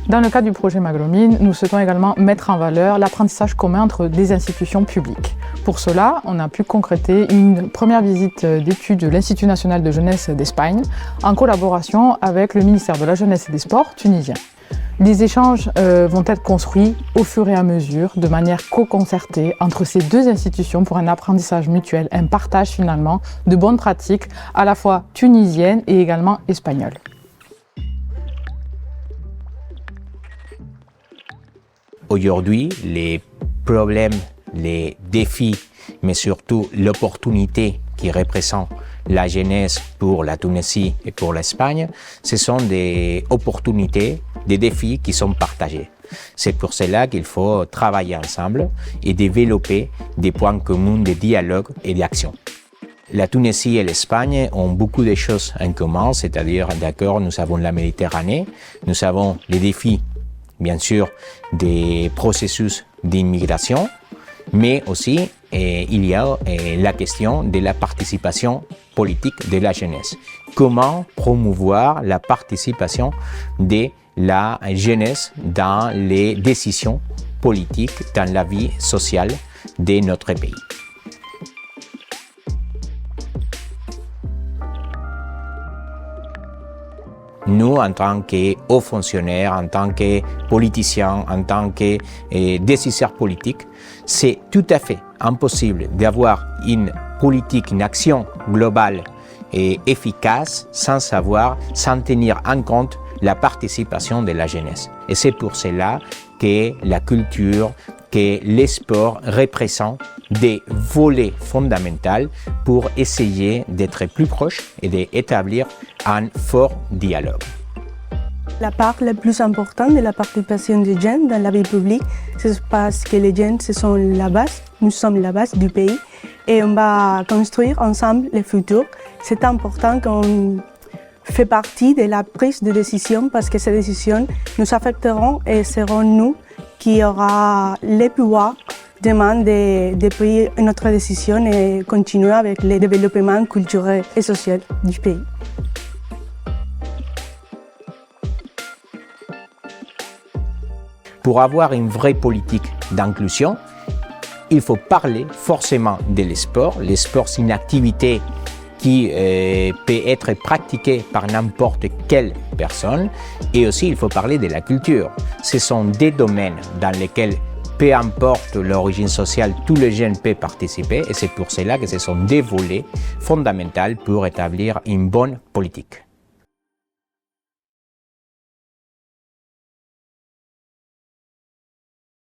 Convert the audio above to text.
Dans le cadre du projet Maglomine, nous souhaitons également mettre en valeur l'apprentissage commun entre des institutions publiques. Pour cela, on a pu concréter une première visite d'études de l'Institut national de jeunesse d'Espagne en collaboration avec le ministère de la Jeunesse et des Sports tunisien. Les échanges vont être construits au fur et à mesure, de manière co-concertée entre ces deux institutions pour un apprentissage mutuel, un partage finalement de bonnes pratiques à la fois tunisiennes et également espagnoles. Aujourd'hui, les problèmes, les défis, mais surtout l'opportunité qui représente la jeunesse pour la Tunisie et pour l'Espagne, ce sont des opportunités, des défis qui sont partagés. C'est pour cela qu'il faut travailler ensemble et développer des points communs de dialogue et d'action. La Tunisie et l'Espagne ont beaucoup de choses en commun, c'est-à-dire, d'accord, nous avons la Méditerranée, nous avons les défis, bien sûr, des processus d'immigration, mais aussi il y a la question de la participation politique de la jeunesse. Comment promouvoir la participation de la jeunesse dans les décisions politiques, dans la vie sociale de notre pays. Nous, en tant que hauts fonctionnaires, en tant que politiciens, en tant que décideurs politiques, c'est tout à fait impossible d'avoir une politique, une action globale et efficace sans tenir en compte la participation de la jeunesse. Et c'est pour cela que la culture, que les sports représentent des volets fondamentaux pour essayer d'être plus proches et d'établir un fort dialogue. La part la plus importante de la participation des jeunes dans la vie publique, c'est parce que les jeunes, ce sont la base, nous sommes la base du pays et on va construire ensemble le futur. C'est important qu'on fait partie de la prise de décision parce que ces décisions nous affecteront et seront nous qui aura le pouvoir demain de prendre notre décision et continuer avec le développement culturel et social du pays. Pour avoir une vraie politique d'inclusion, il faut parler forcément de sport. Le sport, c'est une activité qui peut être pratiquée par n'importe quelle personne. Et aussi, il faut parler de la culture. Ce sont des domaines dans lesquels, peu importe l'origine sociale, tous les jeunes peuvent participer. Et c'est pour cela que ce sont des volets fondamentaux pour établir une bonne politique.